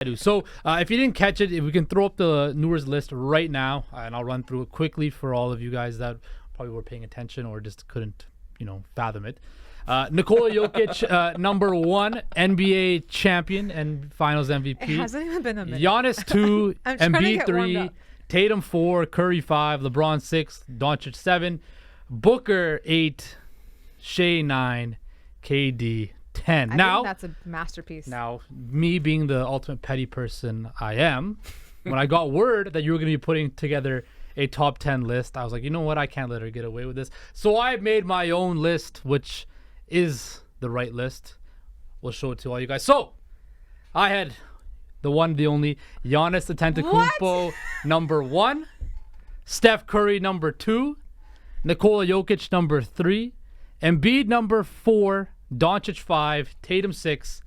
do. So if you didn't catch it, if we can throw up the Noor's list right now, and I'll run through it quickly for all of you guys that probably were paying attention or just couldn't, fathom it. Nikola Jokic, number 1, NBA champion and Finals MVP. It hasn't even been a minute. Giannis 2, Embiid 3, up. Tatum 4, Curry 5, LeBron 6, Doncic 7, Booker 8, Shea 9, KD 10. I think that's a masterpiece. Now, me being the ultimate petty person I am, when I got word that you were going to be putting together a top 10 list, I was like, you know what? I can't let her get away with this. So I made my own list, which is the right list. We'll show it to all you guys. So I had the one, the only Giannis Antetokounmpo number 1, Steph Curry number 2, Nikola Jokic number 3, Embiid number 4, Doncic 5, Tatum 6,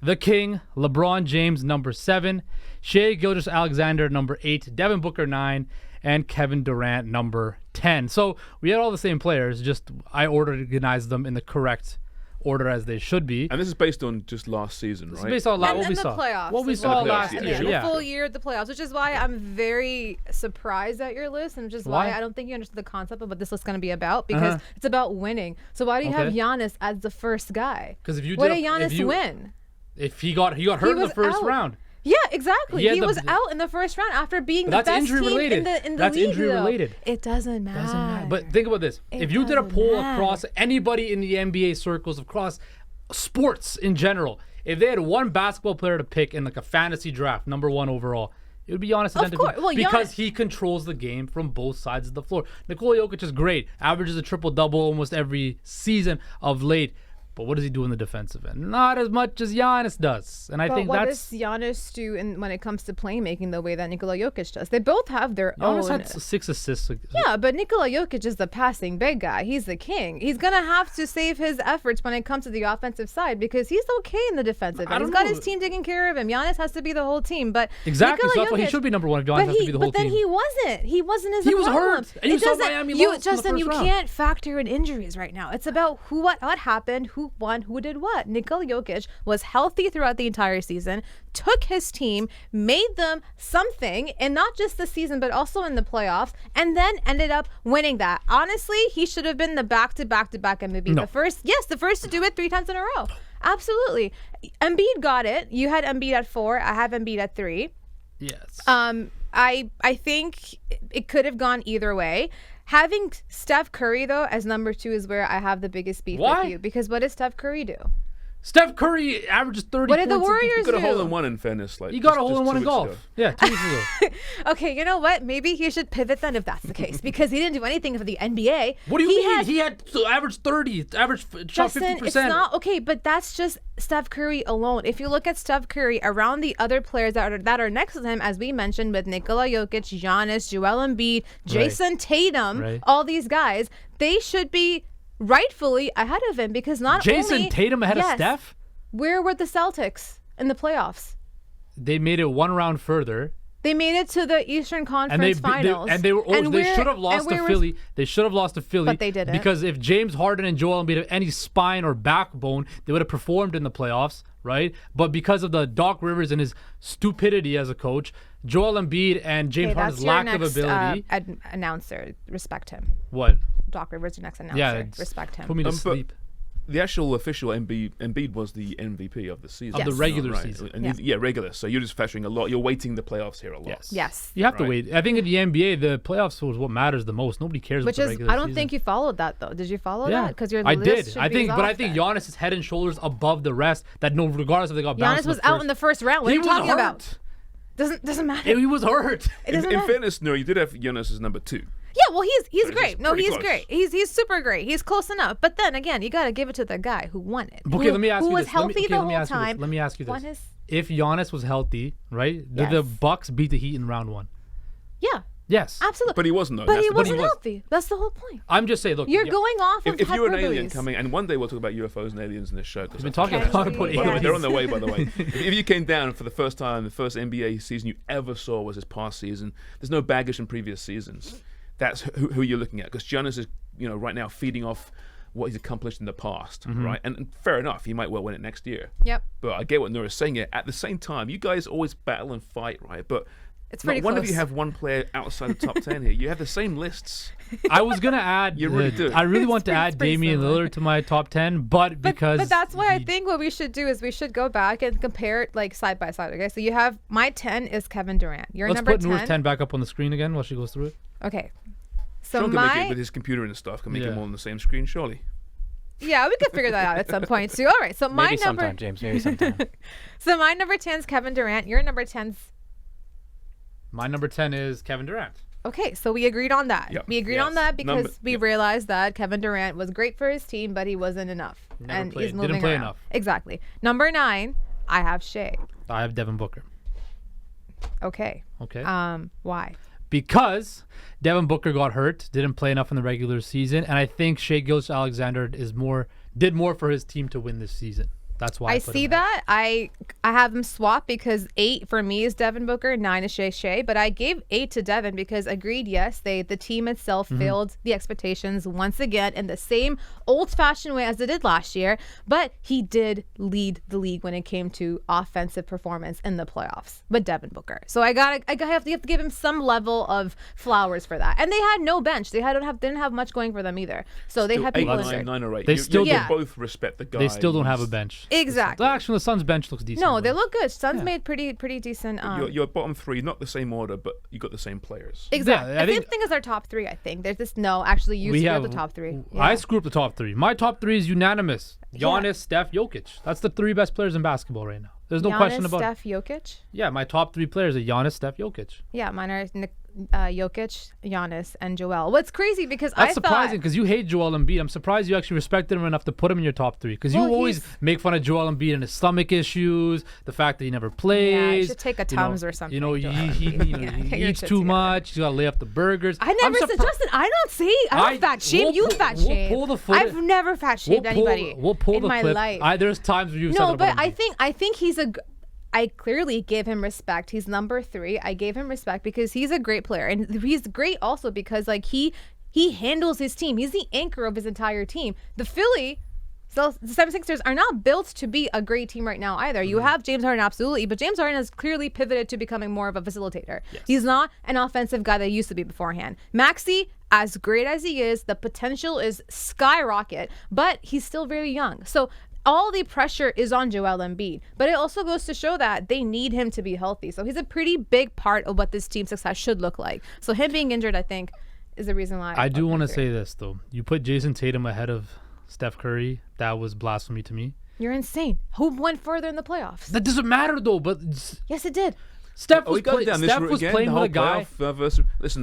the King, LeBron James number 7, Shea Gilgeous-Alexander number 8, Devin Booker 9, and Kevin Durant number 10. So we had all the same players, just I organized them in the correct order as they should be. And this is based on just last season, right? It's based on what we saw. The playoffs. What we saw last playoffs, year. The full year of the playoffs, which is why I'm very surprised at your list, and which is why I don't think you understood the concept of what this list is going to be about, because it's about winning. So why do you have Giannis as the first guy? Because if you what did Giannis win? If he got hurt in the first round. Yeah, exactly. He was out in the first round after being the best team in the That's league. injury related. It doesn't matter. But think about this. If you did a poll across anybody in the NBA circles, across sports in general, if they had one basketball player to pick in like a fantasy draft, number 1 overall, it would be Giannis Antetokounmpo, because he controls the game from both sides of the floor. Nikola Jokic is great, averages a triple-double almost every season of late. But what does he do in the defensive end? Not as much as Giannis does. And I think what does Giannis do when it comes to playmaking the way that Nikola Jokic does? They both have their own. Giannis had 6 assists. Yeah, but Nikola Jokic is the passing big guy. He's the king. He's going to have to save his efforts when it comes to the offensive side, because he's okay in the defensive end. He's got his team taking care of him. Giannis has to be the whole team. But exactly, Nikola so that's why he should be number 1 if Giannis has to be the whole team. But then he wasn't. He wasn't as He was hurt. And you saw Miami lost Justin, in the you first round. can't factor in injuries right now. It's about what happened, who won, who did what. Nikola Jokic was healthy throughout the entire season, took his team, made them something, and not just the season, but also in the playoffs, and then ended up winning that. Honestly, he should have been the back-to-back MVP. No. The first to do it 3 times in a row. Absolutely. Embiid got it. You had Embiid at 4. I have Embiid at 3. Yes. I think it could have gone either way. Having Steph Curry, though, as number 2 is where I have the biggest beef with you. Because what does Steph Curry do? Steph Curry averages 30 What did the points. Warriors He got a do? hole-in-one in fairness. He got a hole-in-one in weeks golf. ago. Yeah, 2 weeks ago. Okay, you know what? Maybe he should pivot then if that's the case, because he didn't do anything for the NBA. What do you mean? He had average 30, shot Justin, 50%. it's not okay, but that's just Steph Curry alone. If you look at Steph Curry around the other players that are next to him, as we mentioned, with Nikola Jokic, Giannis, Joel Embiid, Jason Tatum, all these guys, they should be rightfully ahead of him, because Jason Tatum ahead of Steph? Where were the Celtics in the playoffs? They made it 1 round further. They made it to the Eastern Conference Finals. They should have lost to Philly. They should have lost to Philly. But they didn't. Because if James Harden and Joel Embiid had any spine or backbone, they would have performed in the playoffs, right? But because of the Doc Rivers and his stupidity as a coach, Joel Embiid and James Harden's lack of ability. Announcer, respect him. What? Doc Rivers, your next announcer. Yeah, respect him. Put me to sleep. The actual official Embiid was the MVP of the season. Of the regular season. And regular. So you're just factoring a lot. You're weighting the playoffs here a lot. Yes. You have to wait. I think in the NBA, the playoffs was what matters the most. Nobody cares about the regular season. I don't think you followed that, though. Did you follow that? Because I did. I think Giannis is head and shoulders above the rest. That regardless if they got bounced. Giannis was out in the first round. What are you talking about? Doesn't matter. He was hurt. In fairness, no, you did have Giannis as number 2. Yeah, well, he's great. No, he's great. He's super great. He's close enough. But then again, you got to give it to the guy who won it. Okay, let me ask you this. Who was healthy the whole time. Let me ask you this. If Giannis was healthy, right? Did the Bucks beat the Heat in round 1? Yeah. Yes. Absolutely. But he wasn't, though. But he wasn't healthy. That's the whole point. I'm just saying, look. You're going off of if you're an alien coming, and one day we'll talk about UFOs and aliens in this show. We've been talking about aliens. They're on their way, by the way. If you came down for the first time, the first NBA season you ever saw was this past season, there's no baggage from previous seasons. That's who you're looking at, because Giannis is, right now feeding off what he's accomplished in the past, Mm-hmm. right? And fair enough, he might well win it next year. Yep. But I get what Noor is saying here. At the same time, you guys always battle and fight, right? But It's not pretty one of you close. have one player outside the top 10 here. You have the same lists. I was gonna add. You really do. I really want to pretty- add it's pretty Damian similar. Lillard to my top 10, but because But that's why I he- think what we should do is we should go back and compare it like side by side. Okay, so you have my 10 is Kevin Durant. Your Let's number put 10. Noor's 10 back up on the screen again while she goes through it. Okay. So Sean can make it my with his computer and stuff. Can make Yeah. it all on the same screen, surely. yeah, we could figure that out at some point too. All right, so my Maybe number sometime, James. Maybe sometime. so my number 10 is Kevin Durant. Your number 10's My number 10 is Kevin Durant. okay. So we agreed on that. Yep. We agreed Yes. on that because Number- we yep. realized that Kevin Durant was great for his team, but he wasn't enough, Never and played. he's moving Didn't play around. enough. Exactly. Number 9, I have Shea. I have Devin Booker. Okay. Okay. Why? Because Devin Booker got hurt, didn't play enough in the regular season, and I think Shea Gilgeous-Alexander did more for his team to win this season. That's why I put see him ahead. that. I have them swap because 8 for me is Devin Booker, 9 is Shea. But I gave 8 to Devin because agreed, yes, the team itself failed the expectations once again in the same old-fashioned way as it did last year. But he did lead the league when it came to offensive performance in the playoffs. But Devin Booker, so you have to give him some level of flowers for that. And they had no bench. They didn't have much going for them either. So they had 8, people 9, injured. 9 or 8. They still you don't- both respect the guy. They still don't have a bench. Exactly. Actually, the Suns' bench looks decent. No, though. they look good. Suns made pretty decent. Your bottom 3, not the same order, but you got the same players. Exactly. Yeah, I I think- think it's our top 3. I think there's this. No, actually, you screwed up the top 3. I screwed up the top 3. My top 3 is unanimous. Giannis, Steph, Jokic. That's the 3 best players in basketball right now. There's no question about Steph, it. Jokic. Yeah, my top 3 players are Giannis, Steph, Jokic. Yeah, mine are Jokic, Giannis, and Joel. What's crazy because That's I surprising thought because you hate Joel Embiid. I'm surprised you actually respected him enough to put him in your top 3 because Well, you always he's- make fun of Joel Embiid and his stomach issues, the fact that he never plays. Yeah, he should take a you know, Tums or something, You know, Joel he Embiid. Get your eats shit too together. much. He's got to lay up the burgers. I never said Justin. I don't say. I don't fat shame. we'll You pull- fat we'll shame. pull the footage. I've never fat shamed anybody We'll pull in the my clip. life. There's times where you've said No, that about but Embiid. I think he's I clearly gave him respect. He's number 3. I gave him respect because he's a great player, and he's great also because like he handles his team. He's the anchor of his entire team. The 76ers are not built to be a great team right now either. You have James Harden, absolutely, but James Harden has clearly pivoted to becoming more of a facilitator. He's not an offensive guy that he used to be beforehand. Maxey, as great as he is, the potential is skyrocket, but he's still very young. So all the pressure is on Joel Embiid, but it also goes to show that they need him to be healthy. So he's a pretty big part of what this team's success should look like. So him being injured, I think, is the reason why. I do want to to say this though. You put Jason Tatum ahead of Steph Curry. That was blasphemy to me. You're insane. Who went further in the playoffs? That doesn't matter though. But Yes, it did. Steph Oh, we was, got down this Steph route was again. playing the with whole a guy. playoff, versus, listen,